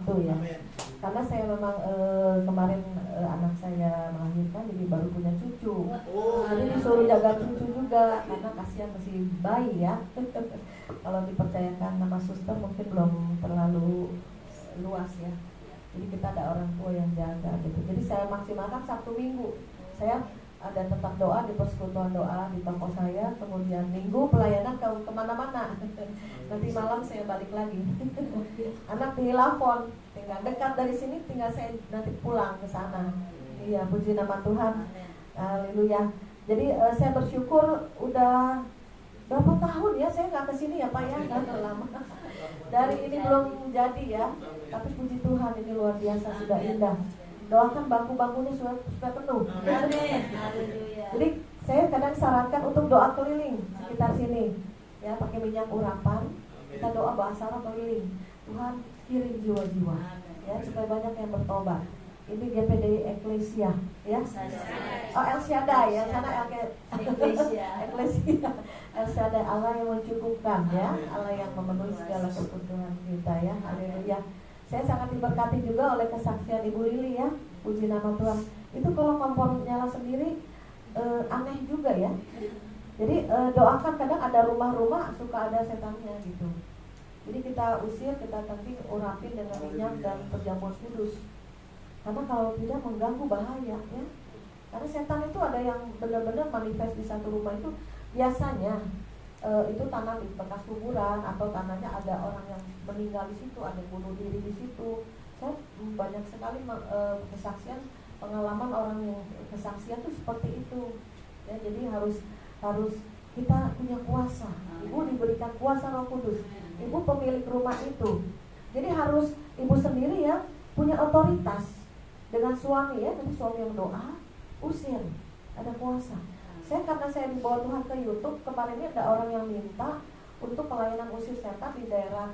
membantu ya. Karena saya memang kemarin anak saya melahirkan, jadi baru punya cucu. Jadi disuruh jaga cucu juga karena kasihan masih bayi ya. Kalau dipercayakan nama suster mungkin belum terlalu luas ya. Jadi kita ada orang tua yang jaga gitu. Jadi saya maksimalkan Sabtu Minggu. Saya ada tetap doa di persekutuan doa di toko saya, kemudian Minggu pelayanan kemana-mana. Nanti malam saya balik lagi. Anak di Hilafon, tinggal dekat dari sini, tinggal saya nanti pulang ke sana. Iya, puji nama Tuhan. Haleluya. Jadi saya bersyukur udah berapa tahun ya saya nggak kesini ya Pak ya, nggak lama. Dari ini belum jadi ya, tapi puji Tuhan ini luar biasa, sudah indah. Doakan bangku-bangkunya supaya penuh. Jadi saya kadang sarankan untuk doa keliling sekitar sini, ya pakai minyak urapan. Kita doa bahasa Arab keliling. Tuhan kirim jiwa-jiwa, ya supaya banyak yang bertobat. Ini GPD Eklesia, ya. Oh El Shaddai, ya sana Eklesia. El Shaddai, Allah yang mencukupkan, ya, Allah yang memenuhi segala kebutuhan kita, ya. Haleluya. Saya sangat diberkati juga oleh kesaksian Ibu Lili ya, puji nama Tuhan. Itu kalau kompor nyala sendiri aneh juga ya. Jadi doakan, kadang ada rumah-rumah suka ada setannya gitu. Jadi kita usir, kita nanti urapin dengan minyak dan berjamur kudus. Karena kalau tidak mengganggu bahaya ya. Karena setan itu ada yang benar-benar manifest di satu rumah itu biasanya. Itu tanah di bekas kuburan atau tanahnya ada orang yang meninggal di situ, ada yang bunuh diri di situ. Saya banyak sekali kesaksian, pengalaman orang yang kesaksian itu seperti itu. Ya, jadi harus kita punya kuasa. Ibu diberikan kuasa Roh Kudus. Ibu pemilik rumah itu. Jadi harus ibu sendiri ya punya otoritas dengan suami ya. Jadi suami yang doa, usir, ada kuasa. Karena saya dibawa Tuhan ke YouTube, kemarin ini ada orang yang minta untuk pelayanan usir setan di daerah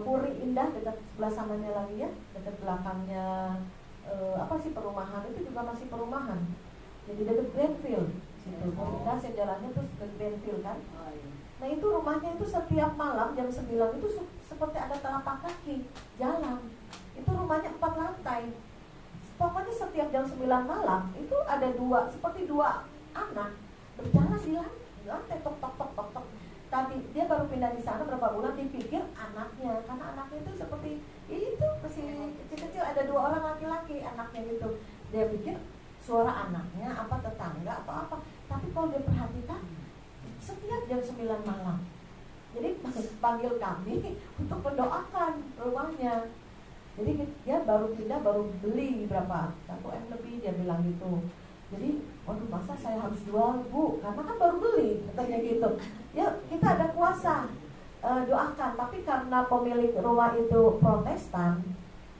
Puri Indah, dekat sebelah sananya lagi ya, dekat belakangnya perumahan, itu juga masih perumahan. Jadi dekat Greenfield situ. Nah, saya jalannya terus ke Greenfield kan. Nah itu rumahnya itu setiap malam jam 9 itu seperti ada telapak kaki jalan. Itu rumahnya 4 lantai. Pokoknya setiap jam 9 malam itu ada seperti dua anak berjalan di lantai tok. Tadi dia baru pindah di sana berapa bulan, dipikir anaknya, karena anaknya itu seperti itu masih kecil-kecil, ada 2 orang laki-laki anaknya gitu. Dia pikir suara anaknya apa tetangga apa. Tapi kalau dia perhatikan setiap jam 9 malam. Jadi panggil kami untuk mendoakan rumahnya. Jadi dia baru pindah, baru beli berapa, 1 M lebih, dia bilang gitu. Jadi, waduh masa saya harus jual Bu, karena kan baru beli, katanya gitu. Ya kita ada kuasa, doakan. Tapi karena pemilik rumah itu Protestan,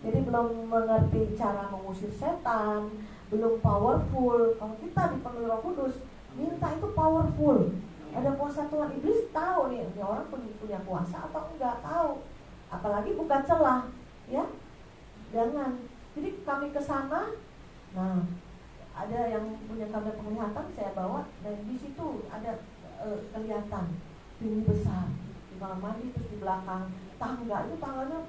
jadi belum mengerti cara mengusir setan, belum powerful. Kalau kita dipenuhi Roh Kudus, minta itu powerful. Ada kuasa Tuhan. Iblis tahu nih, ini orang punya kuasa atau enggak, tahu. Apalagi buka celah, ya. Jangan. Jadi kami ke sana. Nah, ada yang punya kamera penglihatan, saya bawa, dan di situ ada kelihatan tinggi besar di kamar mandi, terus di belakang tangga itu, tangganya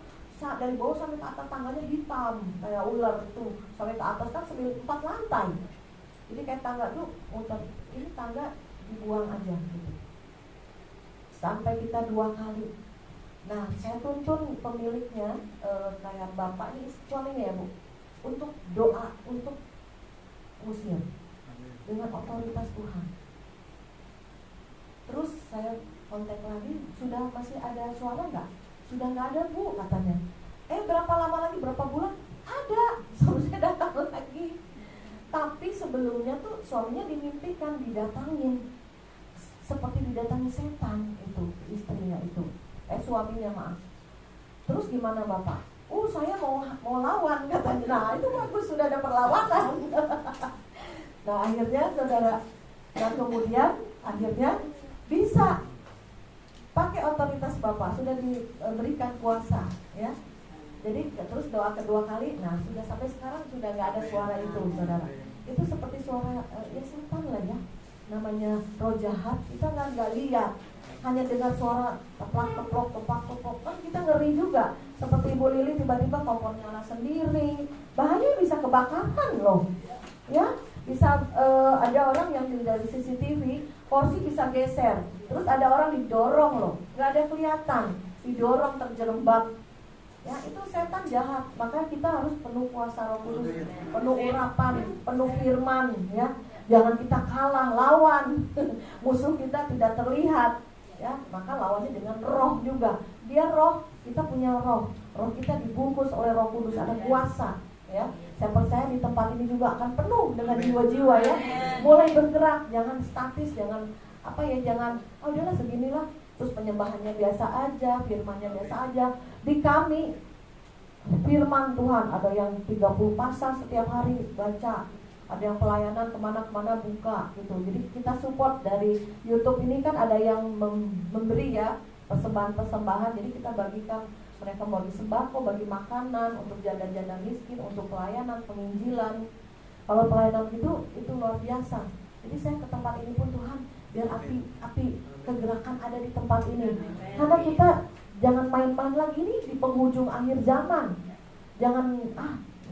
dari bawah sampai ke atas, tangganya hitam kayak ular itu, sampai ke atas kan 4 lantai. Jadi kayak tangga tuh muter, ini tangga dibuang aja gitu. Sampai kita 2 kali. Nah, saya tuntun pemiliknya, kayak bapak ini suaminya ya Bu, untuk doa, untuk usir dengan otoritas Tuhan. Terus saya kontak lagi, sudah masih ada suara nggak? Sudah nggak ada Bu, katanya. Berapa lama lagi, berapa bulan? Ada, seharusnya datang lagi. Tapi sebelumnya tuh suaminya dimimpikan, didatangin, seperti didatangi setan itu, istrinya itu. Suaminya maaf. Terus gimana Bapak? Saya mau lawan, katanya. Nah itu bagus, sudah ada perlawanan. Nah akhirnya saudara, dan kemudian akhirnya bisa pakai otoritas Bapak, sudah diberikan kuasa, ya. Jadi terus doa kedua kali, nah sudah sampai sekarang sudah nggak ada suara itu, saudara. Itu seperti suara ya setan lah ya. namanya roh jahat, kita nggak lihat, hanya dengar suara teplak-teplok, kan kita ngeri juga. Seperti Ibu Lili tiba-tiba kompor nyala sendiri, bahaya, bisa kebakaran loh, ya. Bisa ada orang yang dari CCTV, kursi bisa geser, terus ada orang didorong loh, nggak ada kelihatan, didorong terjerembab. Ya, itu setan jahat. Maka kita harus penuh kuasa Roh Kudus, penuh urapan, penuh firman, ya. Jangan kita kalah, lawan. Musuh kita tidak terlihat, ya. Maka lawannya dengan roh juga. Dia roh, kita punya roh. Roh kita dibungkus oleh Roh Kudus, ada kuasa, ya. Saya percaya di tempat ini juga akan penuh dengan jiwa-jiwa, ya. Mulai bergerak, jangan statis, jangan jangan udahlah seginilah. Terus penyembahannya biasa aja, firmannya biasa aja. Di kami firman Tuhan ada yang 30 pasal setiap hari baca, ada yang pelayanan kemana-kemana buka gitu. Jadi kita support dari YouTube ini kan ada yang memberi, ya, persembahan-persembahan. Jadi kita bagikan, mereka bagi sembako, bagi makanan untuk janda-janda miskin, untuk pelayanan penginjilan. Kalau pelayanan itu luar biasa. Jadi saya ke tempat ini pun Tuhan, biar api kegerakan ada di tempat ini. Karena kita jangan main-main lagi nih di penghujung akhir zaman. Jangan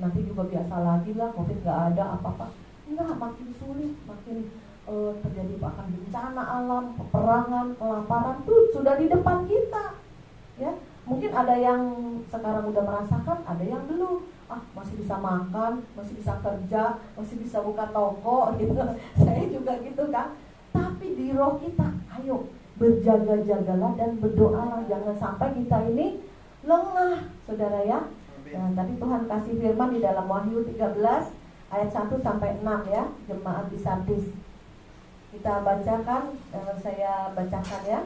nanti juga biasa lagi lah, COVID gak ada apa-apa. Enggak, makin sulit, makin terjadi bahkan bencana alam, peperangan, kelaparan tuh sudah di depan kita, ya. Mungkin ada yang sekarang udah merasakan, ada yang belum. Masih bisa makan, masih bisa kerja, masih bisa buka toko gitu. Saya juga gitu kan. Tapi di roh kita, ayo berjaga-jagalah dan berdoalah, jangan sampai kita ini lengah, saudara, ya. Nah, tadi Tuhan kasih firman di dalam Wahyu 13 ayat 1 sampai 6, ya, jemaat di Sardis. Kita bacakan, saya bacakan, ya.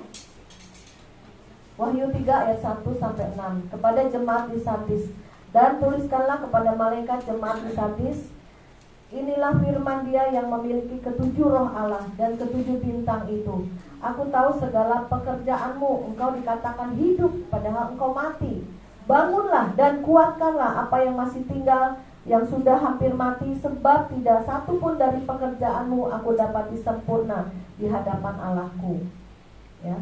Wahyu 3 ayat 1 sampai 6. Kepada jemaat di Sardis, dan tuliskanlah kepada malaikat jemaat di Sardis, inilah firman Dia yang memiliki ketujuh roh Allah dan ketujuh bintang itu. Aku tahu segala pekerjaanmu, engkau dikatakan hidup padahal engkau mati. Bangunlah dan kuatkanlah apa yang masih tinggal, yang sudah hampir mati, sebab tidak satu pun dari pekerjaanmu aku dapat disempurna di hadapan Allahku, ya.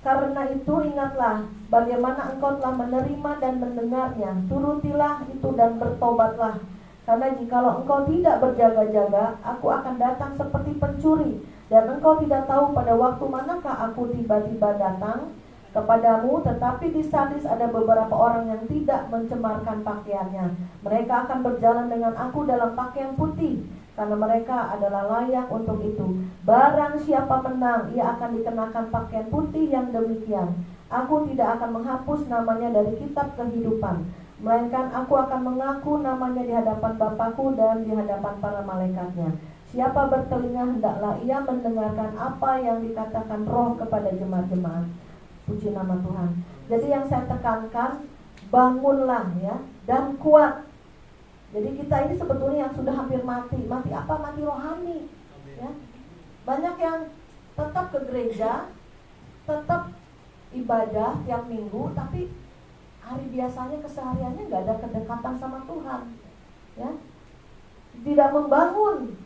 Karena itu ingatlah bagaimana engkau telah menerima dan mendengarnya, turutilah itu dan bertobatlah. Karena jikalau engkau tidak berjaga-jaga, aku akan datang seperti pencuri, dan engkau tidak tahu pada waktu manakah aku tiba-tiba datang kepadamu. Tetapi di Sardis ada beberapa orang yang tidak mencemarkan pakaiannya. Mereka akan berjalan dengan aku dalam pakaian putih, karena mereka adalah layak untuk itu. Barang siapa menang, ia akan dikenakan pakaian putih yang demikian. Aku tidak akan menghapus namanya dari kitab kehidupan, melainkan aku akan mengaku namanya di hadapan Bapakku dan di hadapan para malaikatnya. Siapa bertelinga hendaklah ia mendengarkan apa yang dikatakan Roh kepada jemaat-jemaat. Puji nama Tuhan. Jadi yang saya tekankan, bangunlah, ya, dan kuat. Jadi kita ini sebetulnya yang sudah hampir mati. Mati apa? Mati rohani, ya. Banyak yang tetap ke gereja, tetap ibadah tiap minggu, tapi hari biasanya kesehariannya nggak ada kedekatan sama Tuhan, ya. Tidak membangun.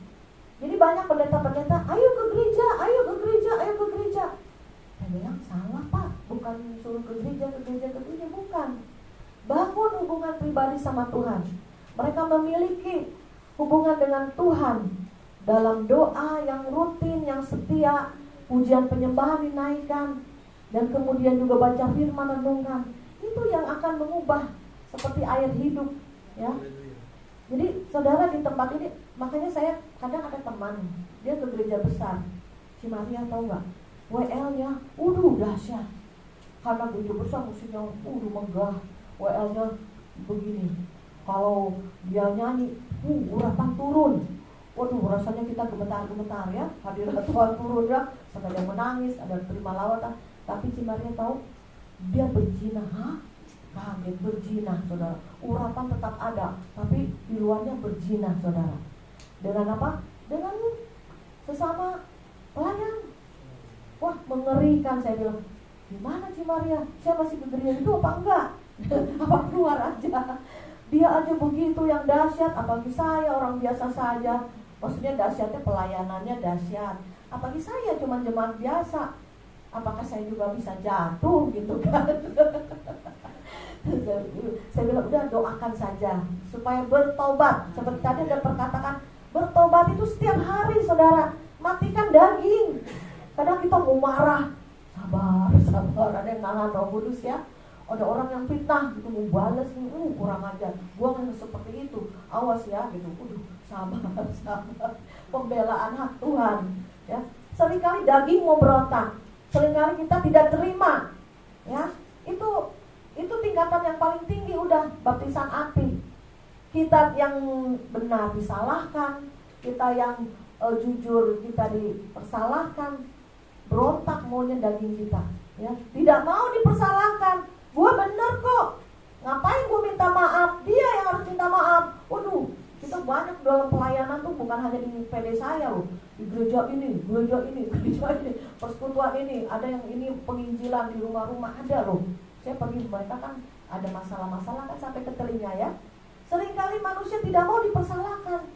Jadi banyak pendeta-pendeta, ayo ke gereja, ayo ke gereja, ayo ke gereja. Saya bilang salah, Pak, bukan suruh ke gereja, bukan. Bangun hubungan pribadi sama Tuhan. Mereka memiliki hubungan dengan Tuhan dalam doa yang rutin, yang setia, pujian penyembahan dinaikkan, dan kemudian juga baca firman renungan. Itu yang akan mengubah seperti air hidup, ya. Jadi saudara di tempat ini, makanya saya kadang ada teman, dia ke gereja besar, si Maria tahu nggak? WL-nya, dahsyat. Karena gereja besar musiknya, megah. WL-nya begini. Kalau dia nyanyi, urapan turun. Waduh, rasanya kita gemetar-gemetar, ya. Hadirat Tuhan turun, ya. Sampai ada menangis, ada terima lawatan. Tapi si Maria tahu, dia berzina. Kaget, berzina, saudara. Urapan tetap ada, tapi di luarnya berzina, saudara. Dengan apa? Dengan sesama pelayan. Wah, mengerikan, saya bilang. Gimana Ci Maria? Saya masih ke gereja itu apa enggak? Apa keluar aja? Dia aja begitu yang dahsyat, apalagi saya orang biasa saja. Maksudnya dahsyatnya pelayanannya dahsyat. Apalagi saya cuma jemaat biasa, apakah saya juga bisa jatuh gitu kan? Saya bilang udah doakan saja supaya bertobat. Seperti tadi ada perkataan, bertobat itu setiap hari saudara. Matikan daging. Kadang kita mau marah, sabar, ada yang nahan Roh Kudus ya. Ada orang yang fitnah gitu, mau balas, kurang ajar, gua kan seperti itu, awas ya gitu. Sabar. Pembelaan hak Tuhan ya. Seringkali daging mau berontak, seringkali kita tidak terima ya. Itu tingkatan yang paling tinggi, udah baptisan api. Kita yang benar disalahkan, kita yang jujur kita dipersalahkan, berontak maunya daging kita ya. Tidak mau dipersalahkan, gua bener kok, ngapain gua minta maaf, dia yang harus minta maaf. Waduh, kita banyak dalam pelayanan tuh, bukan hanya di PD saya loh, di gereja ini, persekutuan ini, ada yang ini penginjilan di rumah-rumah ada loh. Saya pergi mereka kan ada masalah-masalah kan sampai ke telinga ya. Seringkali manusia tidak mau dipersalahkan.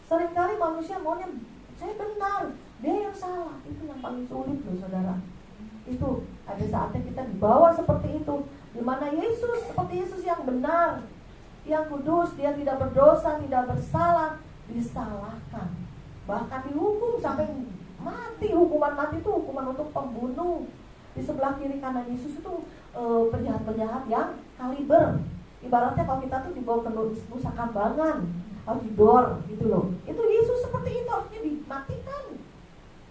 Seringkali manusia maunya saya benar, dia yang salah. Itu yang paling sulit loh saudara. Itu ada saatnya kita dibawa seperti itu, di mana Yesus seperti Yesus yang benar, yang kudus, dia tidak berdosa, tidak bersalah, disalahkan, bahkan dihukum sampai mati. Hukuman mati itu hukuman untuk pembunuh. Di sebelah kiri kanan Yesus itu penjahat-penjahat yang kaliber. Ibaratnya kalau kita tuh dibawa ke Nusa Kambangan, harus didor gitu loh. Itu Yesus seperti itu, harusnya dimatikan.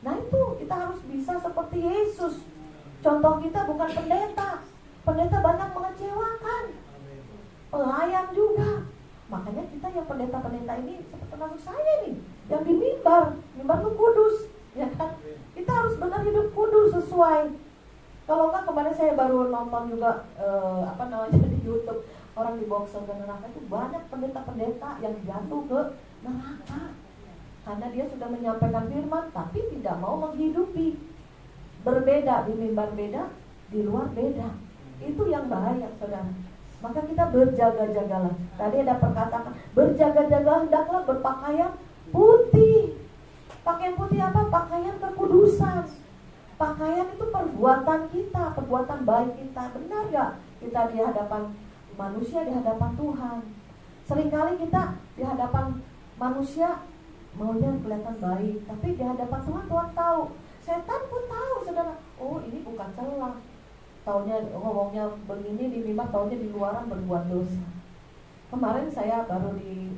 Nah itu kita harus bisa seperti Yesus. Contoh kita bukan pendeta. Pendeta banyak mengecewakan, pelayan juga. Makanya kita yang pendeta-pendeta ini seperti termasuk saya nih, yang di mimbar itu kudus, ya kan? Kita harus benar hidup kudus sesuai. Kalau enggak, kemarin saya baru nonton juga di YouTube, orang dibawa ke surga neraka itu banyak pendeta-pendeta yang jatuh ke neraka karena dia sudah menyampaikan firman tapi tidak mau menghidupi. Berbeda, di mimbar beda, di luar beda. Itu yang bahaya saudara. Maka kita berjaga-jagalah. Tadi ada perkataan, berjaga-jagalah, hendaklah berpakaian putih. Pakaian putih apa? Pakaian kekudusan. Pakaian itu perbuatan kita, perbuatan baik kita. Benar gak? Kita di hadapan manusia, di hadapan Tuhan. Seringkali kita di hadapan manusia maunya kelihatan baik, tapi di hadapan Tuhan, Tuhan tahu. Setan pun tahu saudara. Oh ini bukan celah. Taunya ngomongnya begini di mimbar, taunya di luaran berbuat dosa. Kemarin saya baru di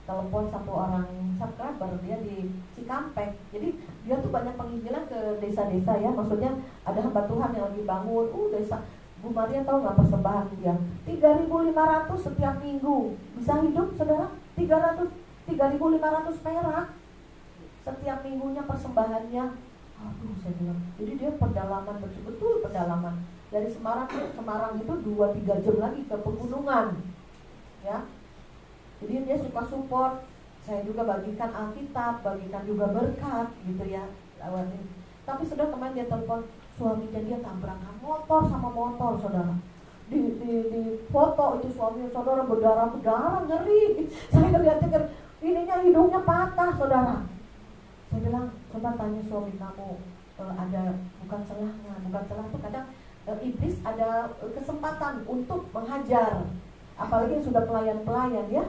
telepon satu orang subscriber, dia di Cikampek. Jadi dia tuh banyak penginjilan ke desa-desa ya. Maksudnya ada hamba Tuhan yang lagi bangun desa. Bu Maria tahu nggak persembahan dia 3.500 setiap minggu. Bisa hidup saudara? 3.500 perak setiap minggunya persembahannya. Aduh saya bilang, jadi dia pendalaman, betul-betul pendalaman. Dari Semarang itu 2-3 jam lagi ke pegunungan ya. Jadi dia suka support. Saya juga bagikan Alkitab, bagikan juga berkat gitu ya. Tapi sudah kemarin dia telepon, suaminya dia tabrakan motor sama motor saudara. Di foto itu suaminya saudara berdarah ngeri. Saya lihatnya ininya, hidungnya patah saudara. Saya bilang, coba tanya suami kamu, ada bukan celahnya. Bukan celah itu kadang iblis ada kesempatan untuk menghajar. Apalagi yang sudah pelayan-pelayan ya.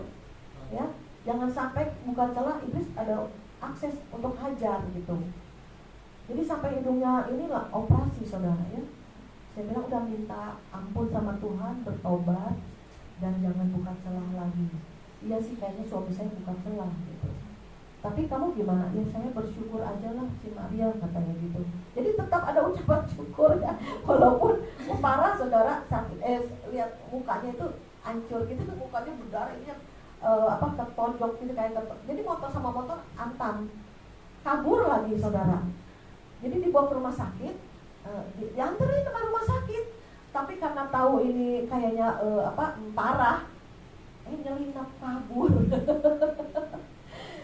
Jangan sampai bukan celah, iblis ada akses untuk hajar gitu. Jadi sampai hidungnya inilah operasi saudara ya. Saya bilang udah minta ampun sama Tuhan, bertobat dan jangan buka celah lagi. Iya sih kayaknya suami saya buka celah gitu. Tapi kamu gimana? Ya saya bersyukur aja lah si Maria katanya gitu. Jadi tetap ada ucapan syukur ya. Walaupun parah saudara sakit, lihat mukanya itu hancur gitu tuh, mukanya berdarah ini ketonjok gitu kayak jadi motor sama motor antam. Kabur lagi saudara. Jadi dibawa ke rumah sakit, dianterin ke rumah sakit. Tapi karena tahu ini kayaknya parah, nyelinap kabur.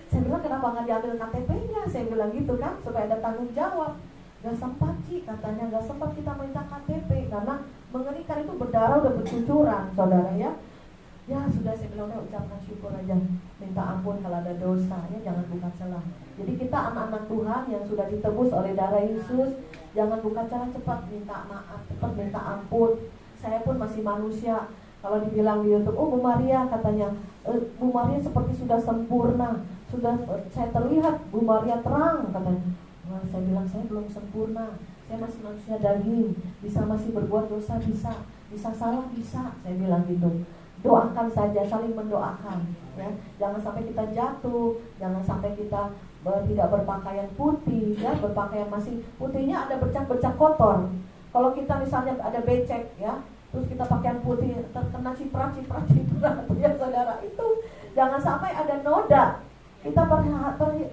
Saya bilang kenapa nggak diambil KTP-nya? Saya bilang gitu kan, supaya ada tanggung jawab. Gak sempat sih katanya, gak sempat kita minta KTP karena mengerikan, itu berdarah udah bercucuran saudara ya. Ya sudah, saya bilang udah ucapkan syukur aja, minta ampun kalau ada dosa, ya jangan buka celah. Jadi kita anak-anak Tuhan yang sudah ditebus oleh darah Yesus, jangan buka celah, cepat minta maaf, cepat minta ampun. Saya pun masih manusia. Kalau dibilang di YouTube, oh Bu Maria katanya, Bu Maria seperti sudah sempurna, sudah saya terlihat Bu Maria terang katanya. Nah, saya bilang saya belum sempurna, saya masih manusia daging, masih berbuat dosa, bisa salah, bisa. Saya bilang gitu. Doakan saja, saling mendoakan, ya. Jangan sampai kita jatuh, jangan sampai kita tidak berpakaian putih, ya. Berpakaian masih putihnya ada bercak-bercak kotor. Kalau kita misalnya ada becek, ya, terus kita pakaian putih terkena ciprat, ya saudara, itu jangan sampai ada noda. Kita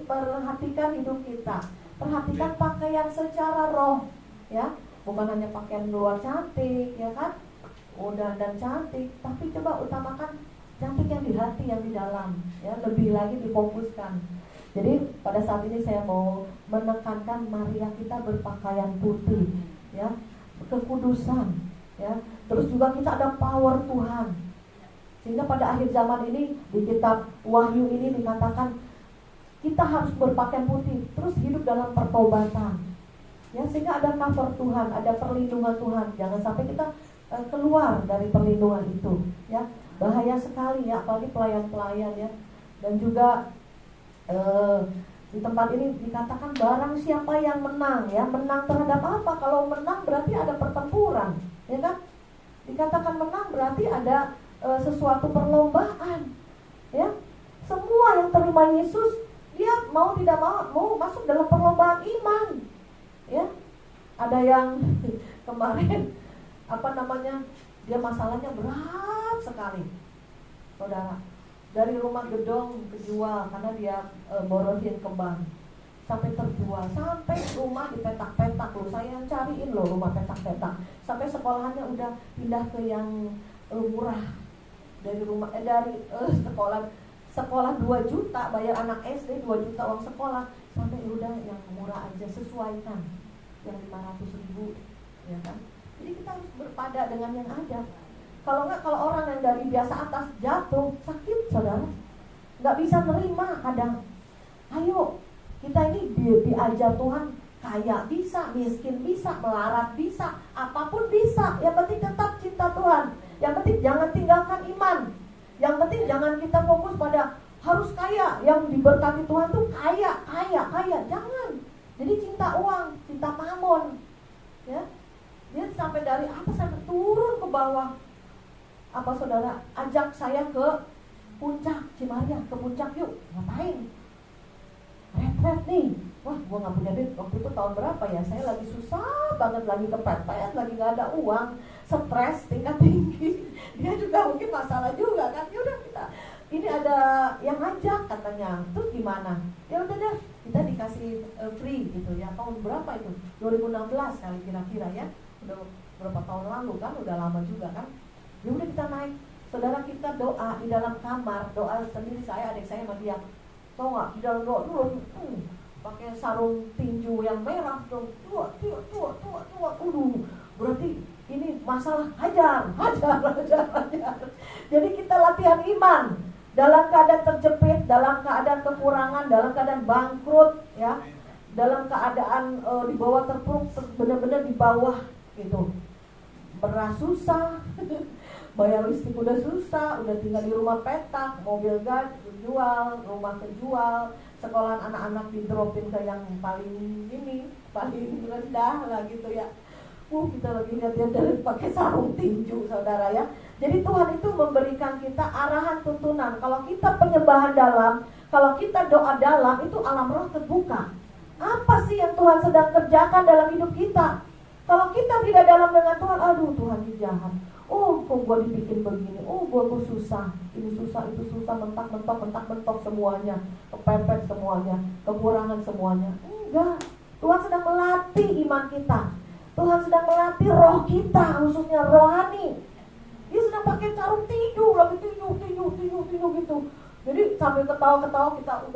perhatikan hidup kita, perhatikan pakaian secara roh, ya, bukan hanya pakaian luar cantik, ya kan? Udah dan cantik, tapi coba utamakan cantik yang di hati, yang di dalam, ya, lebih lagi difokuskan. Jadi pada saat ini saya mau menekankan Maria kita berpakaian putih, ya, kekudusan, ya. Terus juga kita ada power Tuhan. Sehingga pada akhir zaman ini di kitab Wahyu ini dikatakan kita harus berpakaian putih, terus hidup dalam pertobatan. Ya, sehingga ada cover Tuhan, ada perlindungan Tuhan. Jangan sampai kita keluar dari perlindungan itu, ya. Bahaya sekali, ya, apalagi pelayan-pelayan, ya. Dan juga di tempat ini dikatakan barang siapa yang menang, ya. Menang terhadap apa? Kalau menang berarti ada pertempuran, ya kan? Dikatakan menang berarti ada sesuatu perlombaan, ya. Semua yang terima Yesus, dia mau tidak mau masuk dalam perlombaan iman, ya. Ada yang kemarin dia masalahnya berat sekali, saudara. Dari rumah gedung kejual karena dia borosin ke bank, sampai terjual, sampai rumah dipetak-petak loh. Saya yang cariin loh rumah petak-petak, sampai sekolahannya udah pindah ke yang murah. Dari rumah sekolah 2 juta, bayar anak SD 2 juta uang sekolah, sampai udah yang murah aja, sesuaikan yang 500.000, ya kan? Jadi kita harus berpada dengan yang ada. Kalau enggak, kalau orang yang dari biasa atas jatuh, sakit, saudara, nggak bisa nerima kadang. Ayo, kita ini diajar Tuhan, kaya bisa, miskin bisa, melarat bisa, apapun bisa. Yang penting tetap cinta Tuhan. Yang penting jangan tinggalkan iman. Yang penting jangan kita fokus pada harus kaya. Yang diberkati Tuhan tuh kaya. Jangan. Jadi cinta uang, cinta mamon, ya. Dia sampai dari atas sampai turun ke bawah. Apa saudara, ajak saya ke puncak Cimaria, ke puncak yuk. Ngapain? Retret nih. Wah, gua gak punya duit. Waktu itu tahun berapa ya? Saya lagi susah banget, lagi kepepet, lagi gak ada uang, stres tingkat tinggi. Dia juga mungkin masalah juga kan. Ya udah, kita ini ada yang ngajak katanya. Terus gimana? Ya udah deh, kita dikasih free gitu ya. Tahun berapa itu? 2016 kali kira-kira, ya. Udah berapa tahun lalu kan, udah lama juga kan. Ya udah, kita naik. Saudara, kita doa di dalam kamar, doa sendiri, saya, adik saya sama dia. Tahu nggak, di dalam doa dulu pakai sarung tinju yang merah dong, tua. Berarti ini masalah hajar. Jadi kita latihan iman dalam keadaan terjepit, dalam keadaan kekurangan, dalam keadaan bangkrut, ya, dalam keadaan di bawah terpuruk, benar-benar di bawah gitu. Beras susah, bayar listrik udah susah, udah tinggal di rumah petak, mobil gas dijual, rumah kejual, sekolahan anak-anak didropin ke yang paling rendah lah gitu ya. Kita lagi lihat dari pakai sarung tinju, saudara, ya. Jadi Tuhan itu memberikan kita arahan tuntunan. Kalau kita penyembahan dalam, kalau kita doa dalam, itu alam roh terbuka. Apa sih yang Tuhan sedang kerjakan dalam hidup kita? Kalau kita tidak dalam dengan Tuhan, aduh Tuhan ini jahat. Oh, kok gue dibikin begini? Oh, gue tuh susah. Ini susah, itu susah, mentok semuanya, kepepet semuanya, kekurangan semuanya. Enggak. Tuhan sedang melatih iman kita. Tuhan sedang melatih roh kita, khususnya rohani. Dia sedang pakai sarung tinju, lagi tinju gitu. Jadi sambil ketawa-ketawa kita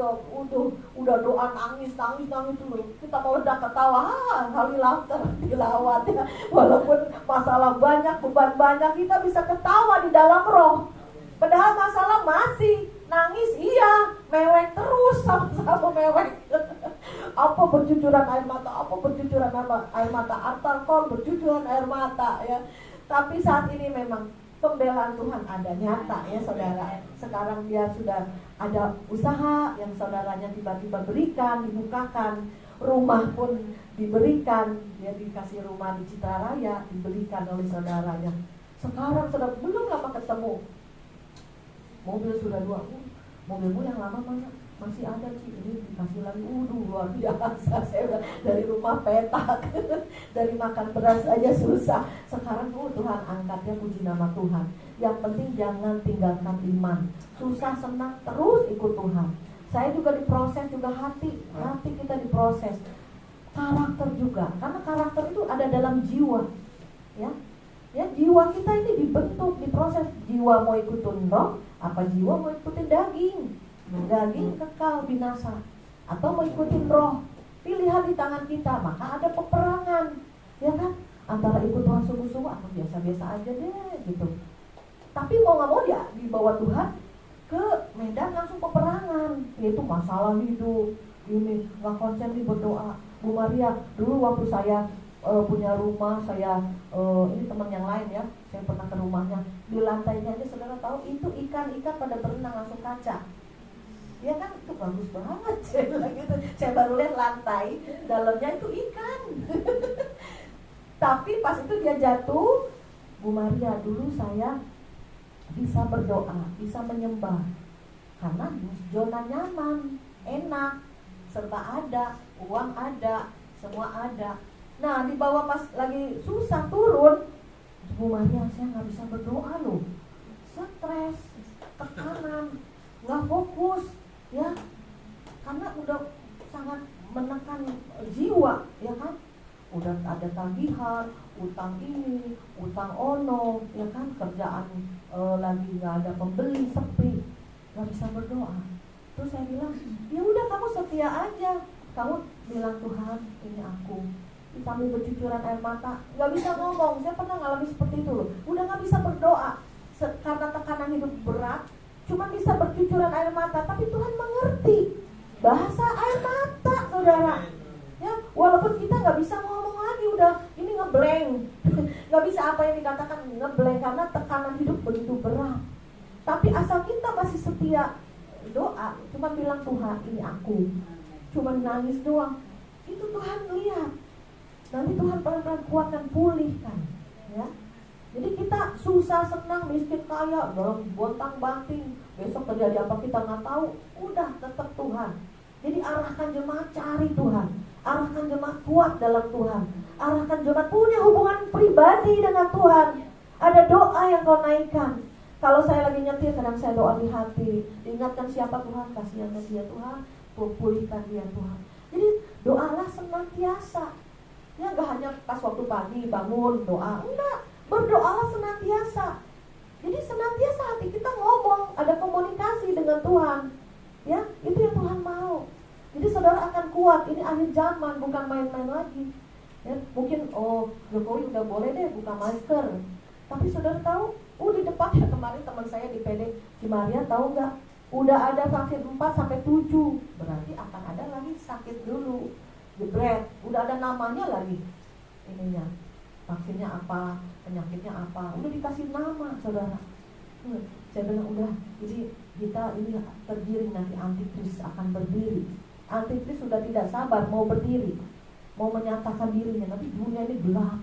udah doa nangis dulu. Kita mau udah ketawa, kali laughter dilawat ya. Walaupun masalah banyak, beban banyak, kita bisa ketawa di dalam roh. Padahal masalah masih, nangis iya, mewek terus, sama-sama mewek. Apa bercucuran air mata, apa bercucuran air mata, alkohol bercucuran air mata ya. Tapi saat ini memang pembelaan Tuhan ada nyata ya saudara. Sekarang dia sudah ada usaha yang saudaranya tiba-tiba berikan, dibukakan. Rumah pun diberikan, dia dikasih rumah di Citra Raya, diberikan oleh saudaranya. Sekarang sudah belum lama ketemu, mobil sudah 2. Mobilmu yang lama mana? Masih ada sih, ini dikasih lagi. Luar biasa. Saya dari rumah petak dari makan beras aja susah. Sekarang Tuhan angkatnya, puji nama Tuhan. Yang penting jangan tinggalkan iman. Susah senang terus ikut Tuhan. Saya juga diproses juga hati kita diproses. Karakter juga, karena karakter itu ada dalam jiwa. Ya, jiwa kita ini dibentuk, diproses. Jiwa mau ikutin roh, apa jiwa mau ikutin daging? Daging kekal binasa, atau mau ikutin roh. Pilihan di tangan kita, maka ada peperangan, ya kan? Antara ikut Tuhan sungguh-sungguh atau biasa-biasa aja deh gitu. Tapi mau nggak mau dia dibawa Tuhan ke medan langsung peperangan, yaitu masalah hidup. Ini nggak konsen di berdoa. Bu Maria, dulu waktu saya punya rumah, saya ini teman yang lain ya, saya pernah ke rumahnya, di lantainya aja saudara tahu itu ikan-ikan pada berenang langsung kaca. Ya kan, itu bagus banget. Saya bilang gitu. Saya baru lihat lantai, dalamnya itu ikan. Tapi pas itu dia jatuh, Bu Maria, dulu saya bisa berdoa, bisa menyembah, karena zona nyaman, enak, serba ada, uang ada, semua ada. Nah, di bawah pas lagi susah turun, Bu Maria, saya nggak bisa berdoa loh, stres, tekanan, nggak fokus. Ya, karena udah sangat menekan jiwa, ya kan? Udah ada tagihan, utang ini, utang ono, ya kan? Kerjaan lagi nggak ada pembeli, sepi, nggak bisa berdoa. Terus saya bilang, ya udah kamu setia aja, kamu bilang Tuhan, ini aku. Sambil bercucuran air mata, nggak bisa ngomong. Saya pernah ngalami seperti itu loh. Udah nggak bisa berdoa karena tekanan hidup berat. Cuma bisa bercucuran air mata, tapi Tuhan mengerti bahasa air mata, saudara. Ya, walaupun kita nggak bisa ngomong lagi, udah ini ngeblank, nggak bisa apa yang dikatakan ngeblank karena tekanan hidup begitu berat. Tapi asal kita masih setia doa, cuma bilang Tuhan, ini aku, cuma nangis doang, itu Tuhan lihat. Nanti Tuhan pelan-pelan kuatkan, pulihkan, ya. Jadi kita susah, senang, miskin, kaya, dalam bontang-banting, besok terjadi apa kita nggak tahu. Udah tetap Tuhan. Jadi arahkan jemaat cari Tuhan, arahkan jemaat kuat dalam Tuhan, arahkan jemaat punya hubungan pribadi dengan Tuhan. Ada doa yang kau naikkan. Kalau saya lagi nyetir, kadang saya doa di hati, diingatkan siapa Tuhan, kasihannya dia Tuhan, pulihkan dia Tuhan. Jadi doalah senantiasa. Ya nggak hanya pas waktu pagi bangun doa, enggak. Berdoalah senantiasa. Jadi senantiasa hati kita ngomong, ada komunikasi dengan Tuhan. Ya, itu yang Tuhan mau. Jadi saudara akan kuat. Ini akhir zaman, bukan main-main lagi. Ya, mungkin Jokowi udah boleh deh buka masker. Tapi saudara tahu, di depan ya kemarin teman saya di PD Cimaria tahu nggak? Udah ada vaksin 4-7. Berarti akan ada lagi sakit dulu. Jebret, udah ada namanya lagi. Ininya. Vaksinnya apa, penyakitnya apa, udah dikasih nama, saudara. Saya bilang udah, jadi kita ini tergiring nanti antikris akan berdiri. Antikris sudah tidak sabar mau berdiri, mau menyatakan dirinya. Nanti dunia ini gelap.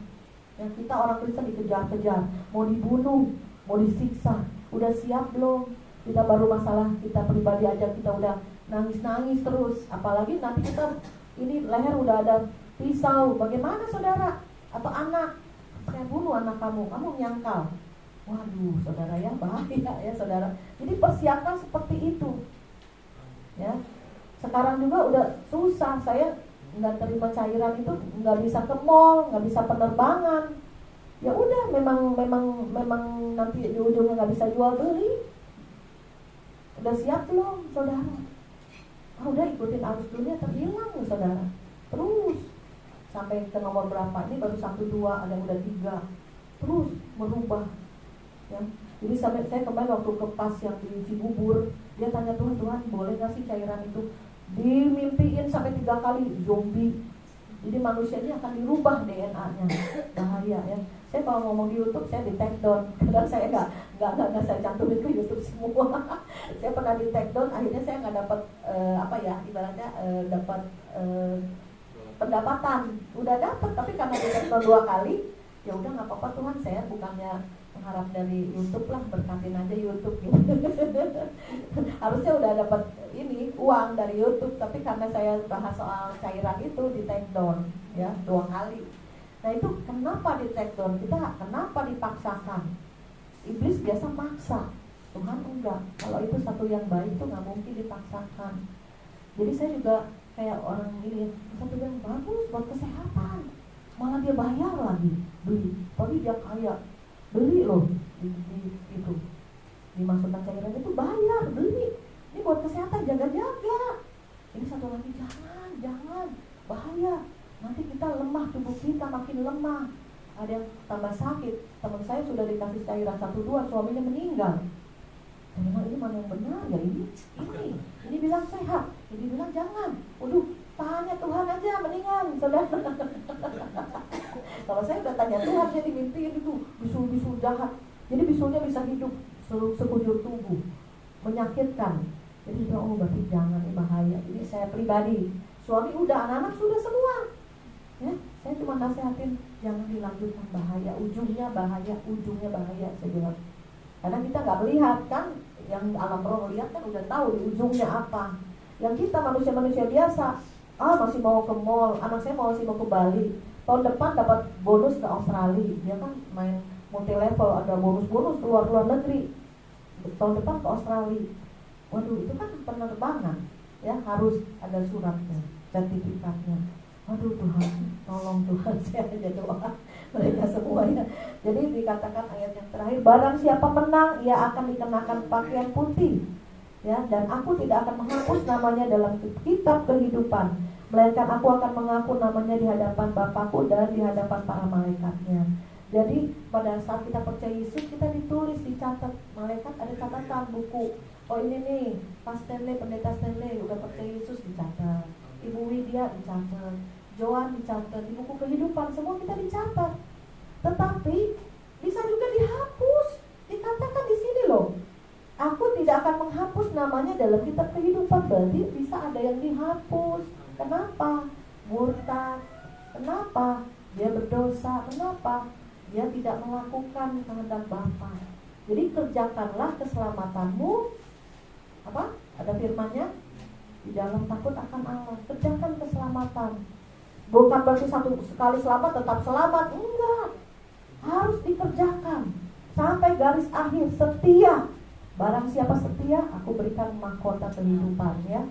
Ya, kita orang Kristen dikejar-kejar, mau dibunuh, mau disiksa. Udah siap belum? Kita baru masalah kita pribadi aja kita udah nangis-nangis terus. Apalagi nanti kita ini leher udah ada pisau. Bagaimana saudara? Atau anak, saya bunuh anak kamu menyangkal. Waduh, saudara ya, bahaya ya saudara. Jadi persiapkan seperti itu. Ya, sekarang juga udah susah. Saya nggak terima cairan itu, nggak bisa ke mall, nggak bisa penerbangan. Ya udah, memang nanti di ujungnya nggak bisa jual beli. Udah siap belum, saudara? Udah ikutin arus dunia terhilang, saudara. Terus sampai ke nomor berapa, ini baru 1, 2, ada udah 3, terus merubah. ya. Jadi sampai saya kemarin waktu ke pas yang di Cibubur, dia tanya, Tuhan boleh nggak sih cairan itu dimimpiin sampai 3 kali zombie. Jadi manusia ini akan dirubah DNA-nya, bahaya ya. Saya kalau ngomong di YouTube saya di take down, karena saya nggak saya cantumin ke YouTube semua. Saya pernah di take down, akhirnya saya nggak dapat ibaratnya dapat pendapatan. Udah dapat, tapi karena di take down 2 kali, ya udah nggak apa-apa Tuhan, saya bukannya mengharap dari YouTube lah, berkatin aja YouTube gitu. Harusnya udah dapat ini uang dari YouTube, tapi karena saya bahas soal cairan itu di take down ya 2 kali. Nah itu kenapa di take down? Kita kenapa dipaksakan? Iblis biasa maksa, Tuhan enggak. Kalau itu satu yang baik tuh nggak mungkin dipaksakan. Jadi saya juga kayak orang ini, satu yang bagus buat kesehatan, malah dia bayar lagi beli. Tapi dia kaya, beli loh itu dimasukkan cairan itu bayar, beli. Ini buat kesehatan, jaga-jaga. Ini satu lagi, jangan bahaya. Nanti kita lemah, tubuh kita makin lemah. Ada yang tambah sakit. Teman saya sudah dikasih cairan 1-2, suaminya meninggal. Saya bilang ini mana yang benar ya, ini bilang sehat, ini bilang jangan. Waduh, tanya Tuhan aja mendingan, saudara. Kalau saya udah tanya Tuhan, saya dimimpiin itu bisul-bisul jahat. Jadi bisulnya bisa hidup sekujur tubuh, menyakitkan. Jadi dia berarti jangan, ini bahaya. Ini saya pribadi, suami udah, anak-anak sudah semua. Ya, saya cuma nasihatin jangan dilanjutkan, bahaya, ujungnya bahaya, saya bilang. Karena kita nggak melihat kan, yang alam roh melihat kan udah tahu di ujungnya apa. Yang kita manusia-manusia biasa, masih mau ke mall, anak saya masih mau ke Bali. Tahun depan dapat bonus ke Australia, dia kan main multi level, ada bonus-bonus keluar negeri. Tahun depan ke Australia. Waduh, itu kan penerbangan, ya harus ada suratnya, sertifikatnya. Waduh Tuhan, tolong Tuhan, saya aja doa mereka semuanya. Jadi dikatakan ayat yang terakhir, barang siapa menang, ia akan dikenakan pakaian putih, ya, dan aku tidak akan menghapus namanya dalam kitab kehidupan, melainkan aku akan mengaku namanya di hadapan Bapakku dan di hadapan para malaikatnya. Jadi pada saat kita percaya Yesus, kita ditulis, dicatat, malaikat ada catatan buku. Oh ini nih, Pak Stanley, pendeta Stanley udah percaya Yesus, dicatat. Ibu Widya dicatat, Joan dicatat, di buku kehidupan semua kita dicatat. Tetapi bisa juga dihapus. Dikatakan di sini loh, aku tidak akan menghapus namanya dalam kitab kehidupan. Berarti bisa ada yang dihapus. Kenapa? Murtad. Kenapa? Dia berdosa. Kenapa? Dia tidak melakukan kehendak Bapa. Jadi kerjakanlah keselamatanmu. Apa? Ada firman-Nya, di dalam takut akan Allah. Kerjakan keselamatan. Bukan berarti satu sekali selamat tetap selamat. Enggak. Harus dikerjakan sampai garis akhir. Setia. Barang siapa setia, aku berikan mahkota kehidupan, ya.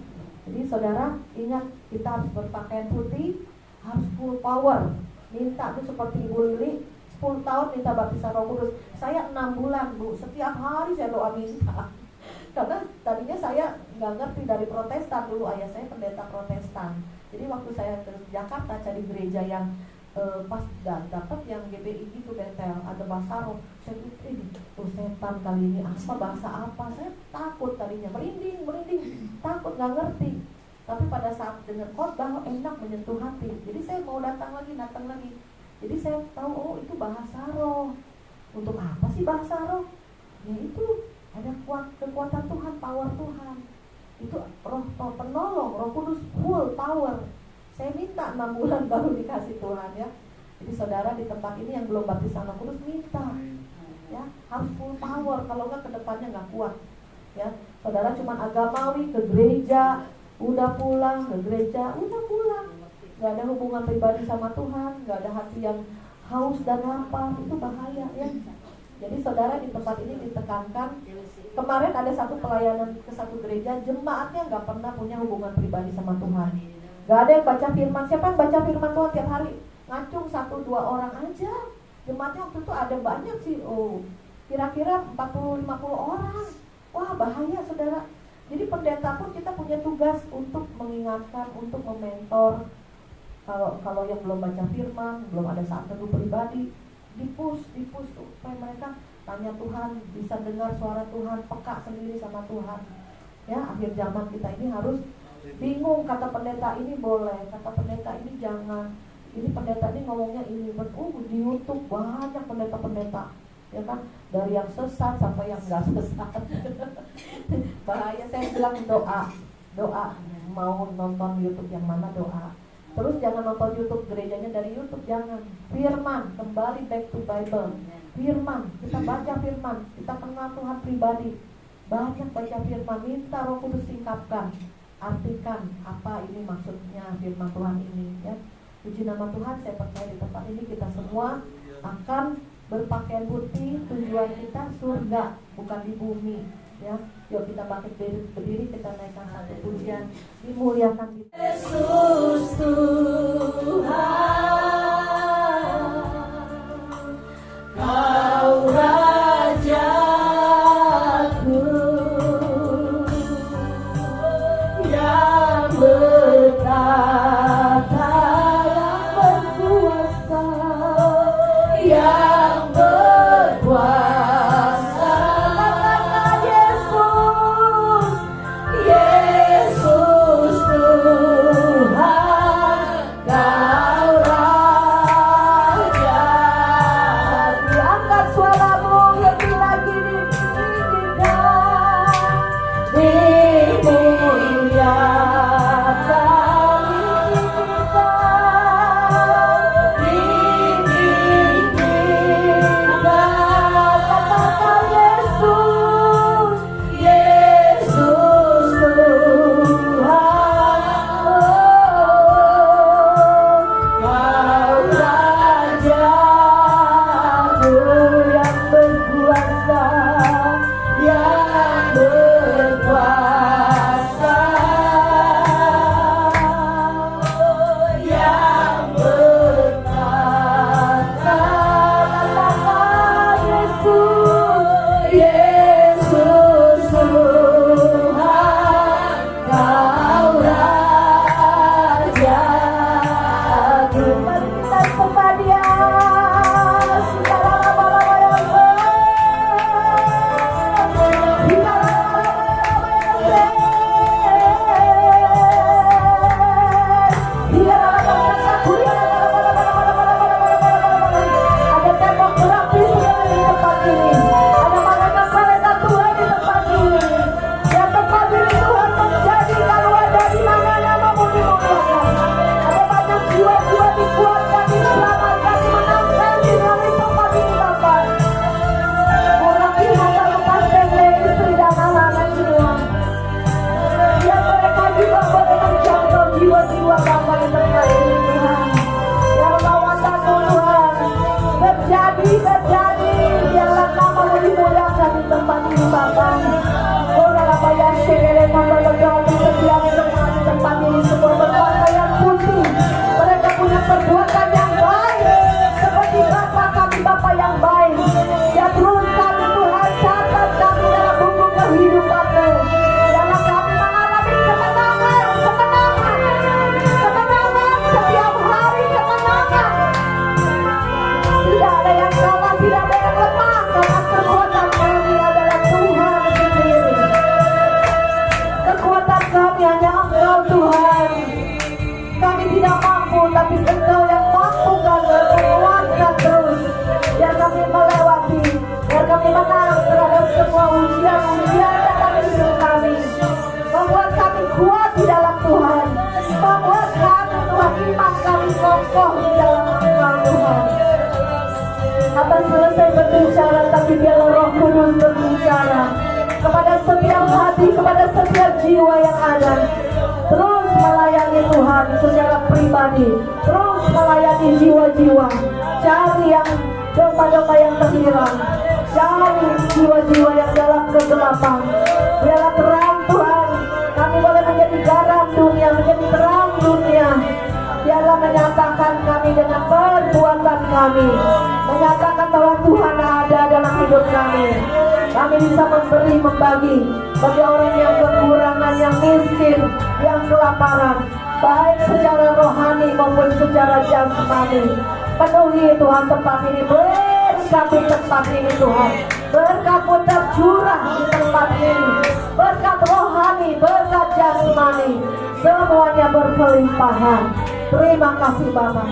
Jadi saudara ingat, kita harus berpakaian putih, harus full power. Minta tuh seperti Ibu Lili, 10 tahun minta baptisan Roh Kudus. Saya 6 bulan Bu, setiap hari saya doa minta. Karena tadinya saya nggak ngerti dari Protestan dulu, ayah saya pendeta Protestan. Jadi waktu saya ke Jakarta cari gereja yang pas dapat yang GBI gitu, Betel, ada bahasa roh. Saya pikir setan kali ini apa, bahasa apa? Saya takut tadinya, merinding, takut, nggak ngerti. Tapi pada saat dengar khotbah enak, menyentuh hati. Jadi saya mau datang lagi. Jadi saya tahu, oh itu bahasa roh. Untuk apa sih bahasa roh? Ya itu ada kekuatan Tuhan, power Tuhan. Itu roh penolong, Roh Kudus full power. Saya minta 6 bulan baru dikasih Tuhan, ya. Jadi saudara di tempat ini yang belum baptisan Roh Kudus minta, ya, harus full power. Kalau enggak kedepannya nggak kuat, ya. Saudara cuma agamawi, ke gereja, udah pulang, ke gereja, udah pulang. Nggak ada hubungan pribadi sama Tuhan, nggak ada hati yang haus dan lapar, itu bahaya, ya. Jadi saudara di tempat ini ditekankan. Kemarin ada satu pelayanan ke satu gereja, jemaatnya nggak pernah punya hubungan pribadi sama Tuhan. Gak ada yang baca firman. Siapa yang baca firman Tuhan tiap hari? Ngacung 1-2 orang aja. Jemaatnya waktu itu ada banyak sih, kira-kira 40-50 orang. Wah bahaya saudara. Jadi pendeta pun kita punya tugas untuk mengingatkan, untuk mementor. Kalau yang belum baca firman, belum ada saat teduh pribadi, dipush supaya mereka tanya Tuhan, bisa dengar suara Tuhan, peka sendiri sama Tuhan. Ya, akhir zaman kita ini harus bingung, kata pendeta ini boleh, kata pendeta ini jangan. Ini pendeta ini ngomongnya ini, di YouTube banyak pendeta-pendeta, ya kan, dari yang sesat sampai yang nggak sesat. Bahaya. Saya bilang doa, mau nonton YouTube yang mana doa. Terus jangan nonton YouTube gerejanya dari YouTube, jangan. Firman, kembali back to Bible. Firman, kita baca firman, kita kenal Tuhan pribadi. Banyak baca firman, minta Roh Kudus singkapkan, artikan apa ini maksudnya firman Tuhan ini, ya. Puji nama Tuhan, saya percaya di tempat ini kita semua akan berpakaian putih, tujuan kita surga, bukan di bumi, ya. Yuk kita bangkit berdiri, kita naikkan satu pujian, dimuliakan kita. Yesus Tuhan, Kau Rajaku yang bertata, yang berkuasa. Katakan Yesus, Yesus Tuhan, Kau Raja. Diangkat suaramu lebih lagi, ditinggikan, terus melayani jiwa-jiwa, cari yang domba-domba yang terhilang, cari jiwa-jiwa yang dalam kegelapan. Biarlah terang Tuhan, kami boleh menjadi garam dunia, menjadi terang dunia. Biarlah menyatakan kami dengan perbuatan kami, menyatakan bahwa Tuhan ada dalam hidup kami. Kami bisa memberi, membagi bagi orang yang kekurangan, yang miskin, yang kelaparan, baik secara rohani maupun secara jasmani. Penuhi Tuhan tempat ini, berkati tempat ini Tuhan. Berkat-Mu tercurah di tempat ini. Berkat rohani, berkat jasmani, semuanya berkelimpahan. Terima kasih Bapa.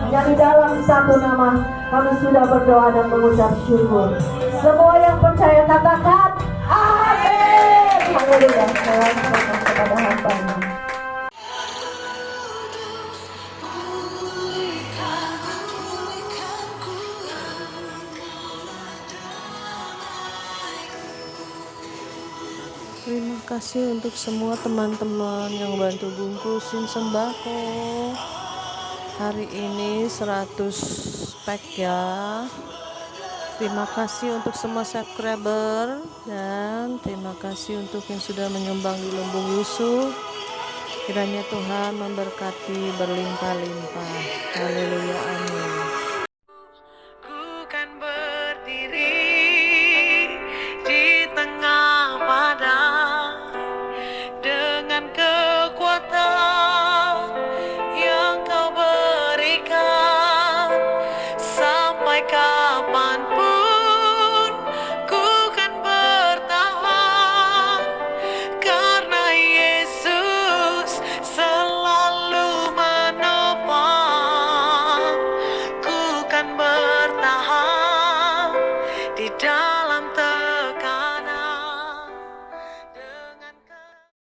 Hanya di dalam satu nama kami sudah berdoa dan mengucap syukur. Semua yang percaya katakan amin. Haleluya. Saya serahkan kepada hamba-Nya. Terima kasih untuk semua teman-teman yang bantu bungkusin sembako. Hari ini 100 pack ya. Terima kasih untuk semua subscriber dan terima kasih untuk yang sudah menyumbang di Lumbung Yusuf. Kiranya Tuhan memberkati berlimpah-limpah. Haleluya, amin. Ku kan berdiri di tengah padang dengan kekuatan yang Kau berikan. Sampai kapanpun ku kan bertahan, karena Yesus selalu menopang. Ku kan bertahan di dalam